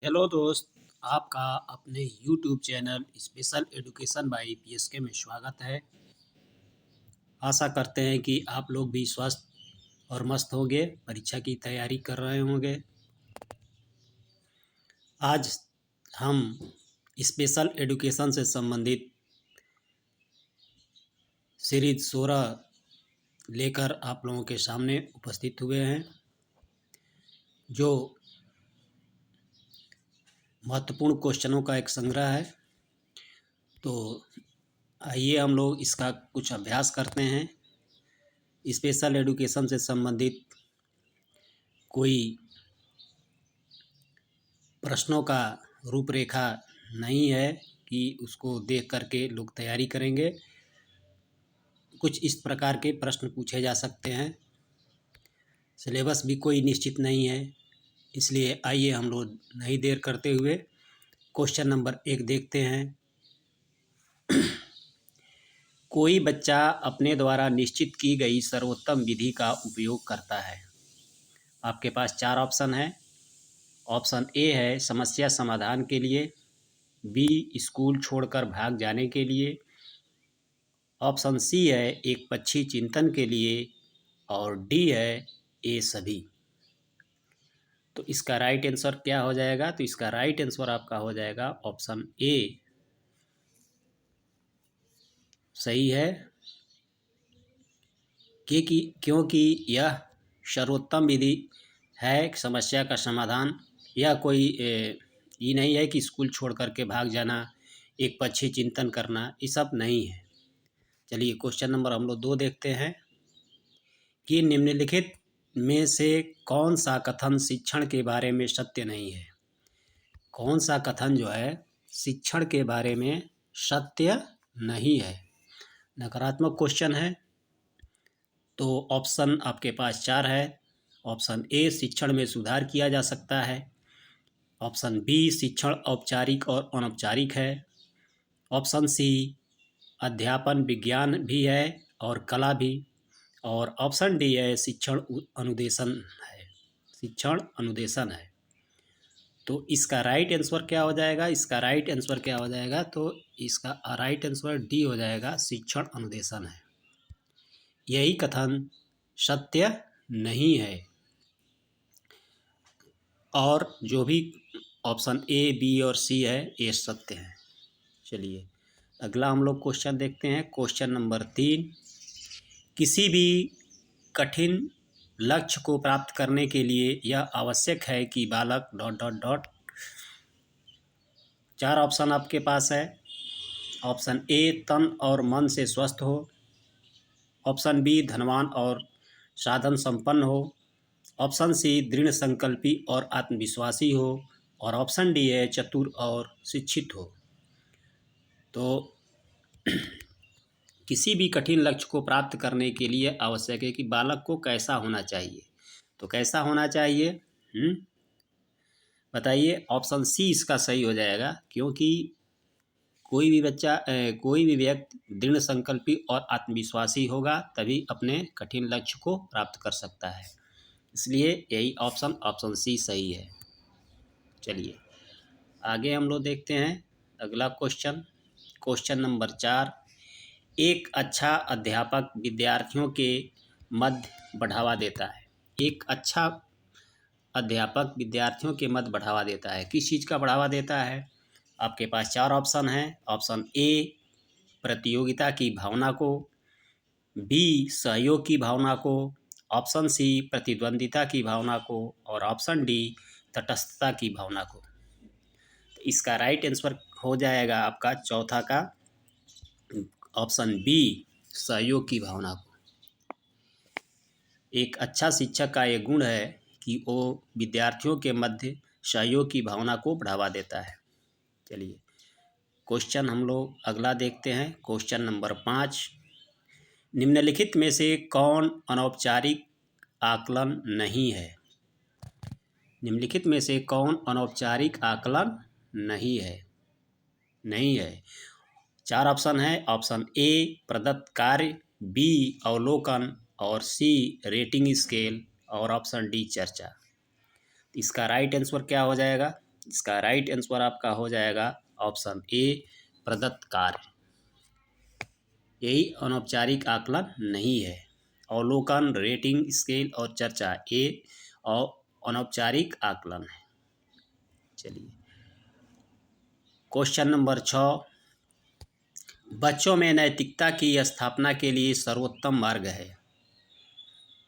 Hello दोस्त। आपका अपने YouTube channel special education by PSK में स्वागत है। आशा करते हैं कि आप लोग भी स्वस्थ और मस्त होंगे, परीक्षा की तैयारी कर रहे होंगे। आज हम स्पेशल एजुकेशन से संबंधित सीरीज 16 लेकर आप लोगों के सामने उपस्थित हुए हैं, जो महत्वपूर्ण क्वेश्चनों का एक संग्रह है। तो आइए हम लोग इसका कुछ अभ्यास करते हैं। स्पेशल एजुकेशन से संबंधित कोई प्रश्नों का रूपरेखा नहीं है कि उसको देख करके लोग तैयारी करेंगे। कुछ इस प्रकार के प्रश्न पूछे जा सकते हैं। सिलेबस भी कोई निश्चित नहीं है, इसलिए आइए हम लोग नहीं देर करते हुए क्वेश्चन नंबर 1 देखते हैं। कोई बच्चा अपने द्वारा निश्चित की गई सर्वोत्तम विधि का उपयोग करता है। आपके पास 4 ऑप्शन है। ऑप्शन ए है समस्या समाधान के लिए, बी स्कूल छोड़कर भाग जाने के लिए, ऑप्शन सी है एक पक्षी चिंतन के लिए, और डी है ए सभी। तो इसका राइट आंसर क्या हो जाएगा? तो इसका राइट आंसर आपका हो जाएगा ऑप्शन ए सही है, क्योंकि यह सर्वोत्तम विधि है समस्या का समाधान। यह कोई ये नहीं है कि स्कूल छोड़ करके भाग जाना, एक पक्षी चिंतन करना, ये सब नहीं है। चलिए क्वेश्चन नंबर हम लोग 2 देखते हैं कि निम्नलिखित में से कौन सा कथन शिक्षण के बारे में सत्य नहीं है। कौन सा कथन जो है शिक्षण के बारे में सत्य नहीं है। नकारात्मक क्वेश्चन है। तो ऑप्शन आपके पास 4 है। ऑप्शन ए शिक्षण में सुधार किया जा सकता है, ऑप्शन बी शिक्षण औपचारिक और अनौपचारिक है, ऑप्शन सी अध्यापन विज्ञान भी है और कला भी, और ऑप्शन डी है शिक्षण अनुदेशन है। शिक्षण अनुदेशन है। तो इसका राइट आंसर क्या हो जाएगा? इसका राइट आंसर क्या हो जाएगा? तो इसका राइट आंसर डी हो जाएगा, शिक्षण अनुदेशन है। यही कथन सत्य नहीं है। और जो भी ऑप्शन ए बी और सी है ये सत्य है। चलिए अगला हम लोग क्वेश्चन देखते हैं। क्वेश्चन नंबर 3, किसी भी कठिन लक्ष्य को प्राप्त करने के लिए यह आवश्यक है कि बालक डॉट डॉट डॉट। 4 ऑप्शन आपके पास है। ऑप्शन ए तन और मन से स्वस्थ हो, ऑप्शन बी धनवान और साधन संपन्न हो, ऑप्शन सी दृढ़ संकल्पी और आत्मविश्वासी हो, और ऑप्शन डी है चतुर और शिक्षित हो। तो किसी भी कठिन लक्ष्य को प्राप्त करने के लिए आवश्यक है कि बालक को कैसा होना चाहिए। तो कैसा होना चाहिए? बताइए। ऑप्शन सी इसका सही हो जाएगा, क्योंकि कोई भी बच्चा कोई भी व्यक्ति दृढ़ संकल्पी और आत्मविश्वासी होगा तभी अपने कठिन लक्ष्य को प्राप्त कर सकता है। इसलिए यही ऑप्शन सी सही है। चलिए आगे हम लोग देखते हैं अगला क्वेश्चन। क्वेश्चन नंबर 4, एक अच्छा अध्यापक विद्यार्थियों के मध्य बढ़ावा देता है। एक अच्छा अध्यापक विद्यार्थियों के मध्य बढ़ावा देता है। किस चीज़ का बढ़ावा देता है? आपके पास 4 ऑप्शन हैं। ऑप्शन ए प्रतियोगिता की भावना को, बी सहयोग की भावना को, ऑप्शन सी प्रतिद्वंदिता की भावना को, और ऑप्शन डी तटस्थता की भावना को। तो इसका राइट आंसर हो जाएगा आपका चौथा का ऑप्शन बी सहयोग की भावना को। एक अच्छा शिक्षक का ये गुण है कि वो विद्यार्थियों के मध्य सहयोग की भावना को बढ़ावा देता है। चलिए क्वेश्चन हम लोग अगला देखते हैं। क्वेश्चन नंबर 5, निम्नलिखित में से कौन अनौपचारिक आकलन नहीं है? निम्नलिखित में से कौन अनौपचारिक आकलन नहीं है? नहीं है। 4 ऑप्शन है। ऑप्शन ए प्रदत्त कार्य, बी अवलोकन, और सी रेटिंग स्केल, और ऑप्शन डी चर्चा। इसका राइट आंसर क्या हो जाएगा? इसका राइट आंसर आपका हो जाएगा ऑप्शन ए, प्रदत्त कार्य। यही अनौपचारिक आकलन नहीं है। अवलोकन, रेटिंग स्केल और चर्चा ये और अनौपचारिक आकलन है। चलिए, क्वेश्चन नंबर 6, बच्चों में नैतिकता की स्थापना के लिए सर्वोत्तम मार्ग है।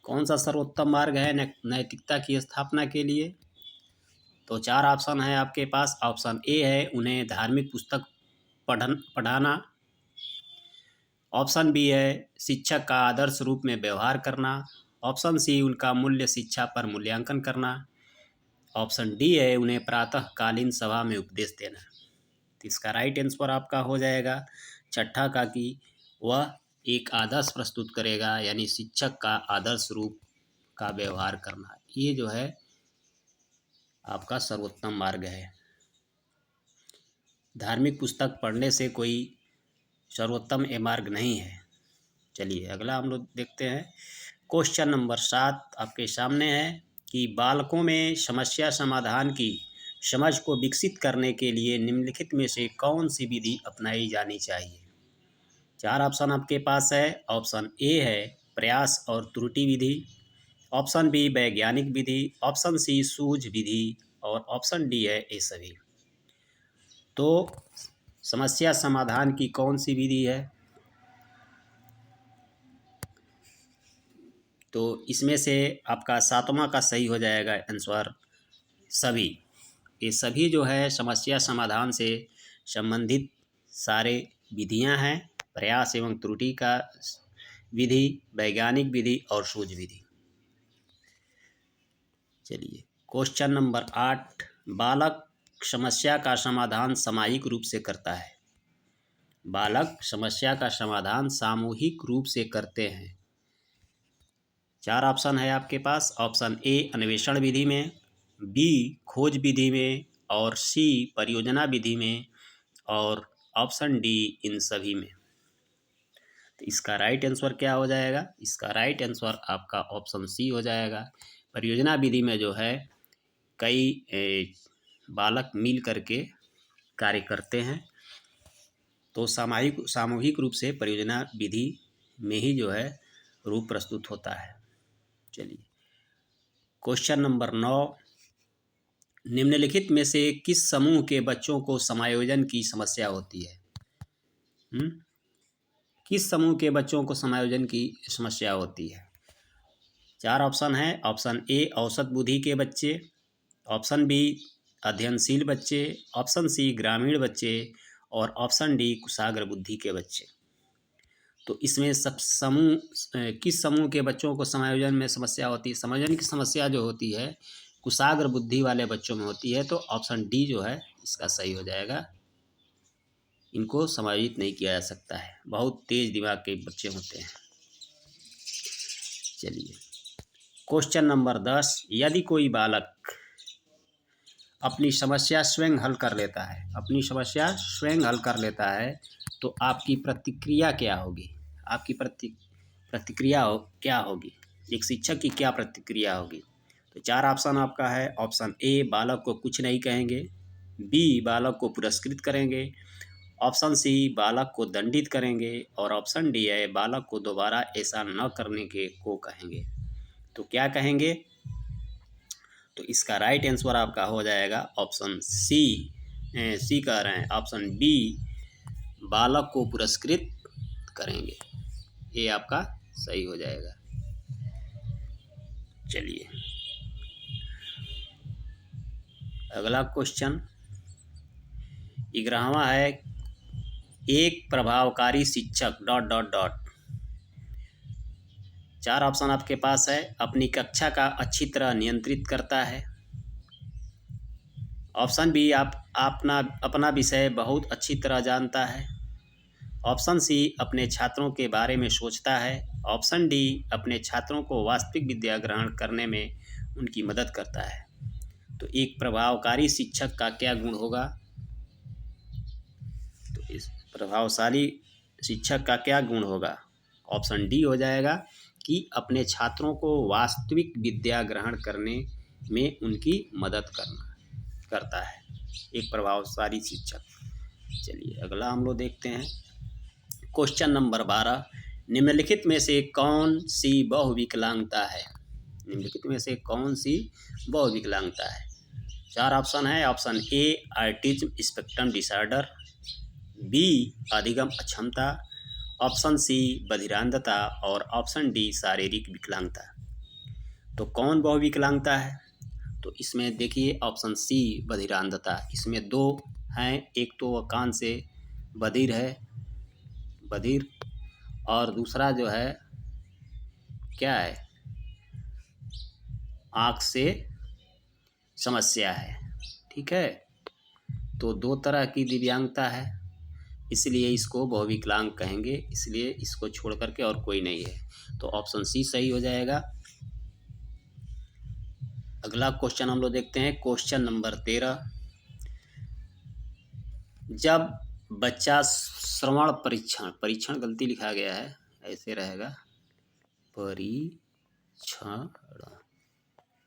कौन सा सर्वोत्तम मार्ग है नैतिकता की स्थापना के लिए? तो 4 ऑप्शन है आपके पास। ऑप्शन ए है उन्हें धार्मिक पुस्तक पढ़ाना। ऑप्शन बी है शिक्षक का आदर्श रूप में व्यवहार करना। ऑप्शन सी उनका मूल्य शिक्षा पर मूल्यांकन करना। ऑप्शन डी है उन्हें प्रातःकालीन सभा में उपदेश देना। तो इसका राइट आंसर आपका हो जाएगा छठा का कि वह एक आदर्श प्रस्तुत करेगा, यानी शिक्षक का आदर्श रूप का व्यवहार करना। ये जो है आपका सर्वोत्तम मार्ग है। धार्मिक पुस्तक पढ़ने से कोई सर्वोत्तम ये मार्ग नहीं है। चलिए अगला हम लोग देखते हैं। क्वेश्चन नंबर 7 आपके सामने है कि बालकों में समस्या समाधान की समझ को विकसित करने के लिए निम्नलिखित में से कौन सी विधि अपनाई जानी चाहिए? 4 ऑप्शन आपके पास है। ऑप्शन ए है प्रयास और त्रुटि विधि। ऑप्शन बी वैज्ञानिक विधि। ऑप्शन सी सूझ विधि और ऑप्शन डी है ये सभी। तो समस्या समाधान की कौन सी विधि है? तो इसमें से आपका 7वां का सही हो जाएगा आंसर सभी। ये सभी जो है समस्या समाधान से संबंधित सारे विधियां हैं। प्रयास एवं त्रुटि का विधि, वैज्ञानिक विधि और सूझ विधि। चलिए क्वेश्चन नंबर 8, बालक समस्या का समाधान सामूहिक रूप से करता है। बालक समस्या का समाधान सामूहिक रूप से करते हैं। 4 ऑप्शन है आपके पास। ऑप्शन ए अन्वेषण विधि में, बी खोज विधि में और सी परियोजना विधि में और ऑप्शन डी इन सभी में। तो इसका राइट आंसर क्या हो जाएगा? इसका राइट आंसर आपका ऑप्शन सी हो जाएगा। परियोजना विधि में जो है कई बालक मिल करके कार्य करते हैं, तो सामूहिक रूप से परियोजना विधि में ही जो है रूप प्रस्तुत होता है। चलिए क्वेश्चन नंबर 9, निम्नलिखित में से किस समूह के बच्चों को समायोजन की समस्या होती है? किस समूह के बच्चों को समायोजन की समस्या होती है? 4 ऑप्शन है। ऑप्शन ए औसत बुद्धि के बच्चे, ऑप्शन बी अध्ययनशील बच्चे, ऑप्शन सी ग्रामीण बच्चे और ऑप्शन डी कुशाग्र बुद्धि के बच्चे। तो इसमें सब किस समूह के बच्चों को समायोजन में समस्या होती है? समायोजन की समस्या जो होती है कुशाग्र बुद्धि वाले बच्चों में होती है। तो ऑप्शन डी जो है इसका सही हो जाएगा। इनको समायोजित नहीं किया जा सकता है, बहुत तेज दिमाग के बच्चे होते हैं। चलिए क्वेश्चन नंबर 10, यदि कोई बालक अपनी समस्या स्वयं हल कर लेता है, तो आपकी प्रतिक्रिया क्या होगी? आपकी प्रतिक्रिया क्या होगी? एक शिक्षक की क्या प्रतिक्रिया होगी? तो 4 ऑप्शन आपका है। ऑप्शन ए बालक को कुछ नहीं कहेंगे, बी बालक को पुरस्कृत करेंगे, ऑप्शन सी बालक को दंडित करेंगे और ऑप्शन डी है बालक को दोबारा ऐसा न करने को कहेंगे। तो क्या कहेंगे? तो इसका राइट आंसर आपका हो जाएगा ऑप्शन सी कह रहे हैं, ऑप्शन बी बालक को पुरस्कृत करेंगे। ये आपका सही हो जाएगा। चलिए अगला क्वेश्चन 11वां है, एक प्रभावकारी शिक्षक ... 4 ऑप्शन आपके पास है। अपनी कक्षा का अच्छी तरह नियंत्रित करता है, ऑप्शन बी अपना विषय बहुत अच्छी तरह जानता है, ऑप्शन सी अपने छात्रों के बारे में सोचता है, ऑप्शन डी अपने छात्रों को वास्तविक विद्या ग्रहण करने में उनकी मदद करता है। तो एक प्रभावकारी शिक्षक का क्या गुण होगा? तो इस प्रभावशाली शिक्षक का क्या गुण होगा? ऑप्शन डी हो जाएगा कि अपने छात्रों को वास्तविक विद्या ग्रहण करने में उनकी मदद करना। करता है एक प्रभावशाली शिक्षक। चलिए अगला हम लोग देखते हैं क्वेश्चन नंबर 12, निम्नलिखित में से कौन सी बहुविकलांगता है? निम्नलिखित में से कौन सी बहुविकलांगता है? 4 ऑप्शन है। Option A autism spectrum disorder, B अधिगम अक्षमता, ऑप्शन सी बधिरांधता और ऑप्शन डी शारीरिक विकलांगता। तो कौन बहुविकलांगता है? तो इसमें देखिए ऑप्शन सी बधिरांधता, इसमें 2 हैं, एक तो वह कान से बधिर है, बधिर, और दूसरा जो है क्या है, आँख से समस्या है। ठीक है, तो 2 तरह की दिव्यांगता है, इसलिए इसको बहुविकलांग कहेंगे, इसलिए इसको छोड़ करके और कोई नहीं है। तो ऑप्शन सी सही हो जाएगा। अगला क्वेश्चन हम लोग देखते हैं क्वेश्चन नंबर 13, जब बच्चा श्रवण परीक्षण, परीक्षण गलती लिखा गया है, ऐसे रहेगा परीक्षण,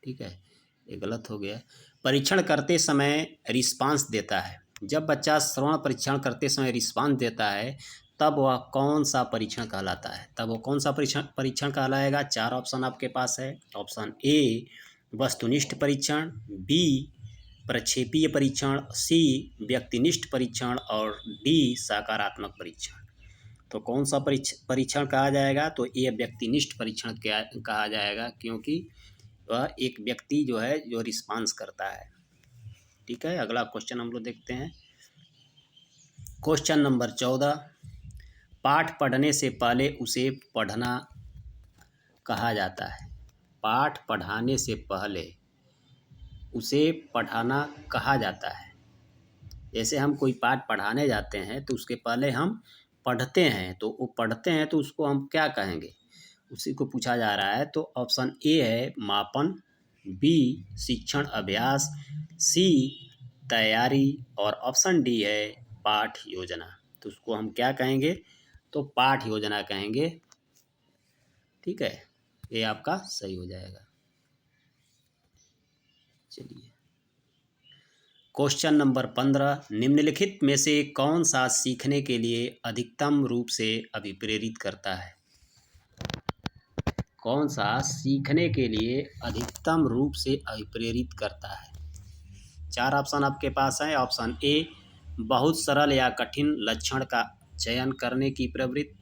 ठीक है, ये गलत हो गया। परीक्षण करते समय रिस्पांस देता है, जब बच्चा श्रवण परीक्षण करते समय रिस्पांस देता है तब वह कौन सा परीक्षण कहलाता है? तब वो कौन सा परीक्षण कहलाएगा? 4 ऑप्शन आपके पास है। ऑप्शन ए वस्तुनिष्ठ परीक्षण, बी प्रक्षेपीय परीक्षण, सी व्यक्तिनिष्ठ परीक्षण और डी सकारात्मक परीक्षण। तो कौन सा परीक्षण कहा जाएगा? तो ये व्यक्तिनिष्ठ परीक्षण कहा जाएगा, क्योंकि वह एक व्यक्ति जो है जो रिस्पांस करता है। ठीक है, अगला क्वेश्चन हम लोग देखते हैं क्वेश्चन नंबर 14, पाठ पढ़ने से पहले उसे पढ़ना कहा जाता है। पाठ पढ़ाने से पहले उसे पढ़ाना कहा जाता है। जैसे हम कोई पाठ पढ़ाने जाते हैं तो उसके पहले हम पढ़ते हैं, तो वो पढ़ते हैं तो उसको हम क्या कहेंगे, उसी को पूछा जा रहा है। तो ऑप्शन ए है मापन, बी शिक्षण अभ्यास, सी तैयारी और ऑप्शन डी है पाठ योजना। तो उसको हम क्या कहेंगे? तो पाठ योजना कहेंगे। ठीक है, ये आपका सही हो जाएगा। चलिए क्वेश्चन नंबर 15, निम्नलिखित में से कौन सा सीखने के लिए अधिकतम रूप से अभिप्रेरित करता है? कौन सा सीखने के लिए अधिकतम रूप से अभिप्रेरित करता है? 4 ऑप्शन आपके पास हैं। ऑप्शन ए बहुत सरल या कठिन लक्षण का चयन करने की प्रवृत्ति,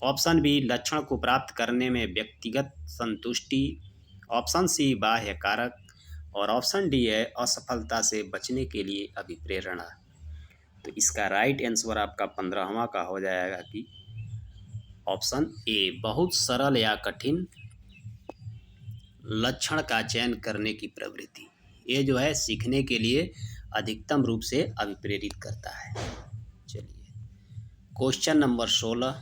ऑप्शन बी लक्षण को प्राप्त करने में व्यक्तिगत संतुष्टि, ऑप्शन सी बाह्य कारक और ऑप्शन डी है असफलता से बचने के लिए अभिप्रेरणा। तो इसका राइट आंसर आपका 15वां का हो जाएगा कि ऑप्शन ए बहुत सरल या कठिन लक्षण का चयन करने की प्रवृत्ति, ये जो है सीखने के लिए अधिकतम रूप से अभिप्रेरित करता है। चलिए क्वेश्चन नंबर 16,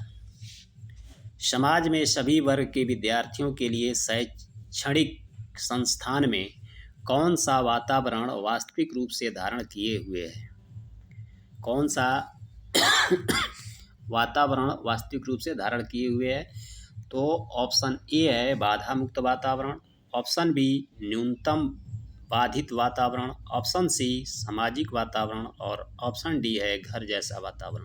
समाज में सभी वर्ग के विद्यार्थियों के लिए शैक्षणिक संस्थान में कौन सा वातावरण वास्तविक रूप से धारण किए हुए है? कौन सा वातावरण वास्तविक रूप से धारण किए हुए है? तो ऑप्शन ए है बाधा मुक्त वातावरण, ऑप्शन बी न्यूनतम बाधित वातावरण, ऑप्शन सी सामाजिक वातावरण और ऑप्शन डी है घर जैसा वातावरण।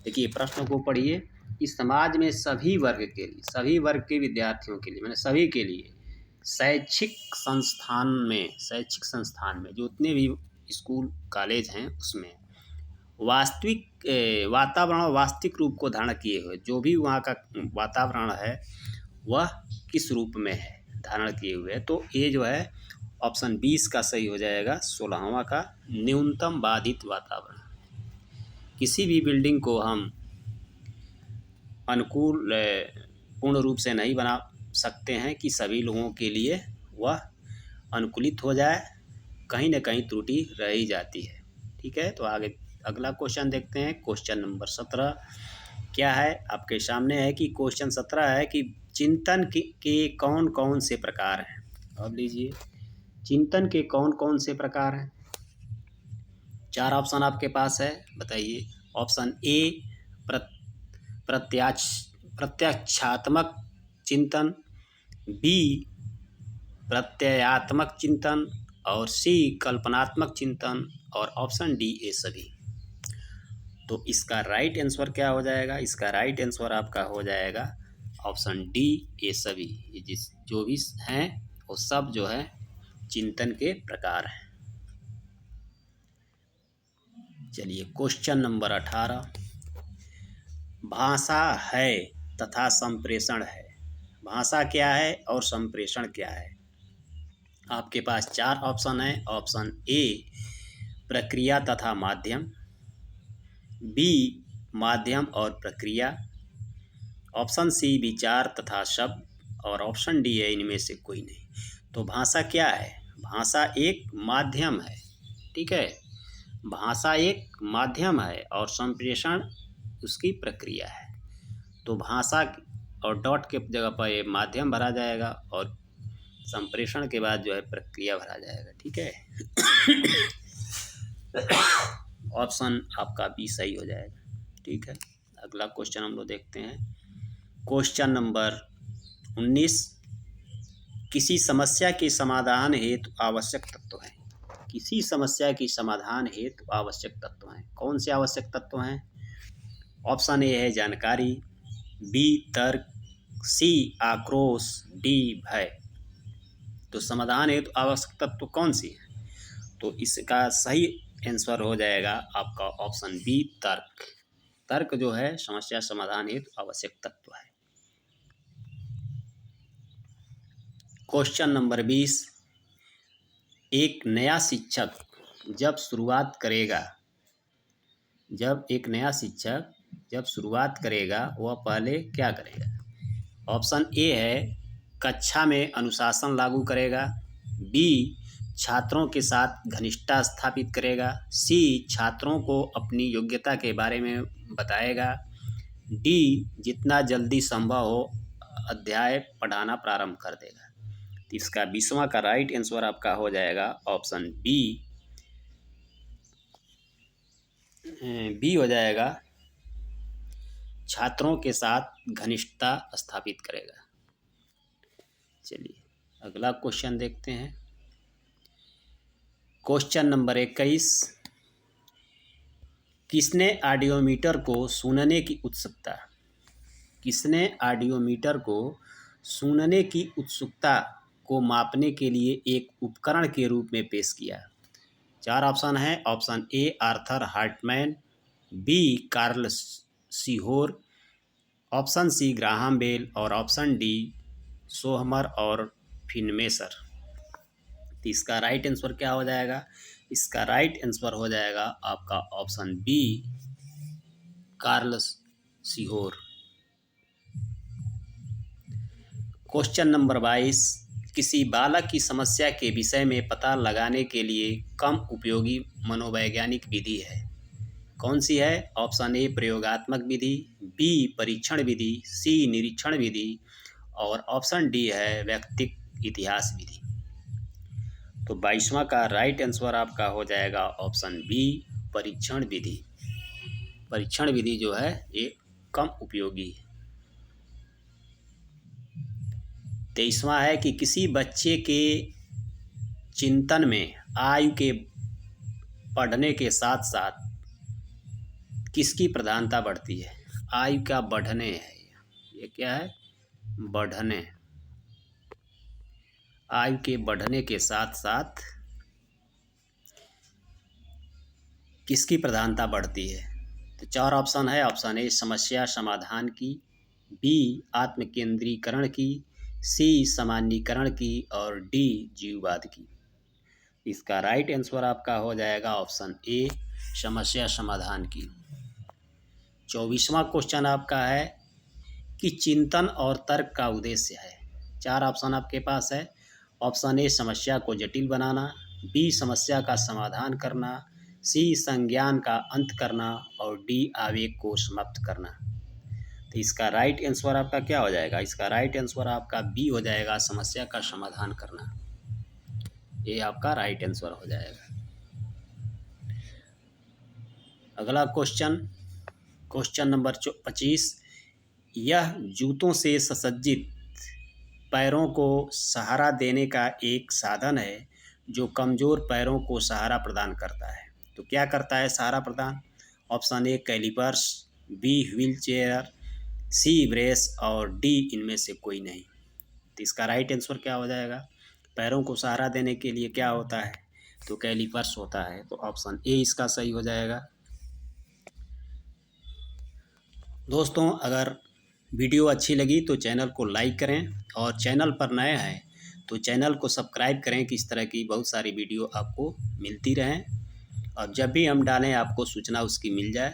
देखिए प्रश्न को पढ़िए कि समाज में सभी वर्ग के लिए, सभी वर्ग के विद्यार्थियों के लिए, मैंने सभी के लिए शैक्षिक संस्थान में जितने भी स्कूल कॉलेज हैं उसमें वास्तविक वातावरण वास्तविक रूप को धारण किए हुए, जो भी वहाँ का वातावरण है वह किस रूप में है धारण किए हुए। तो ये जो है ऑप्शन 20 का सही हो जाएगा, 16वां का न्यूनतम बाधित वातावरण। किसी भी बिल्डिंग को हम अनुकूल पूर्ण रूप से नहीं बना सकते हैं कि सभी लोगों के लिए वह अनुकूलित हो जाए, कहीं ना कहीं त्रुटि रह ही जाती है। ठीक है, तो आगे अगला क्वेश्चन देखते हैं क्वेश्चन नंबर 17 क्या है आपके सामने है कि क्वेश्चन 17 है कि चिंतन के कौन कौन से प्रकार हैं। अब लीजिए चिंतन के कौन कौन से प्रकार हैं। 4 ऑप्शन आपके पास है, बताइए। ऑप्शन ए प्रत्यक्षात्मक चिंतन, बी प्रत्ययात्मक चिंतन, और सी कल्पनात्मक चिंतन और ऑप्शन डी ये सभी। तो इसका राइट आंसर क्या हो जाएगा? इसका राइट आंसर आपका हो जाएगा ऑप्शन डी ये सभी। ये जिस जो भी हैं वो सब जो है चिंतन के प्रकार हैं। चलिए क्वेश्चन नंबर 18, भाषा है तथा संप्रेषण है। भाषा क्या है और संप्रेषण क्या है? आपके पास 4 ऑप्शन है। ऑप्शन ए प्रक्रिया तथा माध्यम, बी माध्यम और प्रक्रिया, ऑप्शन सी विचार तथा शब्द, और ऑप्शन डी है इनमें से कोई नहीं। तो भाषा क्या है? भाषा एक माध्यम है, ठीक है। भाषा एक माध्यम है और संप्रेषण उसकी प्रक्रिया है। तो भाषा और डॉट के जगह पर ये माध्यम भरा जाएगा और संप्रेषण के बाद जो है प्रक्रिया भरा जाएगा, ठीक है। ऑप्शन आपका बी सही हो जाएगा, ठीक है। अगला क्वेश्चन हम लोग देखते हैं। क्वेश्चन नंबर 19, किसी समस्या के समाधान हेतु आवश्यक तत्व हैं। किसी समस्या की समाधान हेतु आवश्यक तत्व हैं। कौन से आवश्यक तत्व हैं? ऑप्शन ए है जानकारी, बी तर्क, सी आक्रोश, डी भय। तो समाधान हेतु आवश्यक तत्व कौन सी है? तो इसका सही आंसर हो जाएगा आपका ऑप्शन बी तर्क। तर्क जो है समस्या समाधान हेतु आवश्यक तत्व है। क्वेश्चन नंबर 20, एक नया शिक्षक जब शुरुआत करेगा वह पहले क्या करेगा? ऑप्शन ए है कक्षा में अनुशासन लागू करेगा, बी छात्रों के साथ घनिष्ठता स्थापित करेगा, सी छात्रों को अपनी योग्यता के बारे में बताएगा, डी जितना जल्दी संभव हो अध्याय पढ़ाना प्रारंभ कर देगा। तो इसका 20वां का राइट आंसर आपका हो जाएगा ऑप्शन बी हो जाएगा, छात्रों के साथ घनिष्ठता स्थापित करेगा। चलिए अगला क्वेश्चन देखते हैं। क्वेश्चन नंबर 21, किसने ऑडियोमीटर को सुनने की उत्सुकता को मापने के लिए एक उपकरण के रूप में पेश किया? 4 ऑप्शन हैं। Option A Arthur Hartmann, B Carl Seashore, option C Graham Bell और ऑप्शन डी सोहमर और फिनमेसर। तो इसका राइट आंसर क्या हो जाएगा? इसका राइट आंसर हो जाएगा आपका option B Carl Seashore. Question number 22, किसी बालक की समस्या के विषय में पता लगाने के लिए कम उपयोगी मनोवैज्ञानिक विधि है। कौन सी है? ऑप्शन ए प्रयोगात्मक विधि, बी परीक्षण विधि, सी निरीक्षण विधि और ऑप्शन डी है व्यक्तिक इतिहास विधि। तो 22वां का राइट आंसर आपका हो जाएगा ऑप्शन बी परीक्षण विधि। परीक्षण विधि जो है ये कम उपयोगी है। 23वां है कि किसी बच्चे के चिंतन में आयु के बढ़ने के साथ साथ किसकी प्रधानता बढ़ती है? आयु का बढ़ने है, ये क्या है? बढ़ने। आयु के बढ़ने के साथ साथ किसकी प्रधानता बढ़ती है? तो 4 ऑप्शन है। ऑप्शन ए समस्या समाधान की, बी आत्मकेंद्रीकरण की, सी सामान्यीकरण की और डी जीववाद की। इसका राइट आंसर आपका हो जाएगा ऑप्शन ए समस्या समाधान की। 24वां क्वेश्चन आपका है कि चिंतन और तर्क का उद्देश्य है। 4 ऑप्शन आपके पास है। ऑप्शन ए समस्या को जटिल बनाना, बी समस्या का समाधान करना, सी संज्ञान का अंत करना और डी आवेग को समाप्त करना। तो इसका राइट आंसर आपका क्या हो जाएगा? इसका राइट आंसर आपका बी हो जाएगा समस्या का समाधान करना। ये आपका राइट आंसर हो जाएगा। अगला क्वेश्चन नंबर 25, यह जूतों से सुसज्जित पैरों को सहारा देने का एक साधन है जो कमज़ोर पैरों को सहारा प्रदान करता है। तो क्या करता है सहारा प्रदान? Option A calipers, B wheelchair, C brace और डी इनमें से कोई नहीं। तो इसका राइट आंसर क्या हो जाएगा? पैरों को सहारा देने के लिए क्या होता है? तो कैलिपर्स होता है। तो ऑप्शन ए इसका सही हो जाएगा। दोस्तों, अगर वीडियो अच्छी लगी तो चैनल को लाइक करें और चैनल पर नए हैं तो चैनल को सब्सक्राइब करें कि इस तरह की बहुत सारी वीडियो आपको मिलती रहें और जब भी हम डालें आपको सूचना उसकी मिल जाए।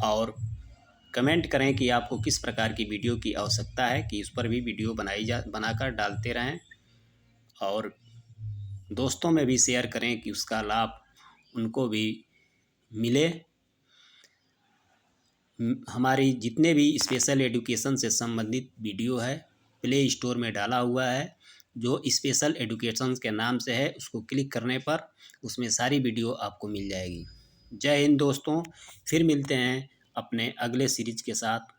और कमेंट करें कि आपको किस प्रकार की वीडियो की आवश्यकता है कि उस पर भी वीडियो बनाकर डालते रहें और दोस्तों में भी शेयर करें कि उसका लाभ उनको भी मिले। हमारी जितने भी स्पेशल एजुकेशन से संबंधित वीडियो है प्ले स्टोर में डाला हुआ है, जो स्पेशल एजुकेशन के नाम से है, उसको क्लिक करने पर उसमें सारी वीडियो आपको मिल जाएगी। जय हिंद दोस्तों, फिर मिलते हैं अपने अगले सीरीज के साथ।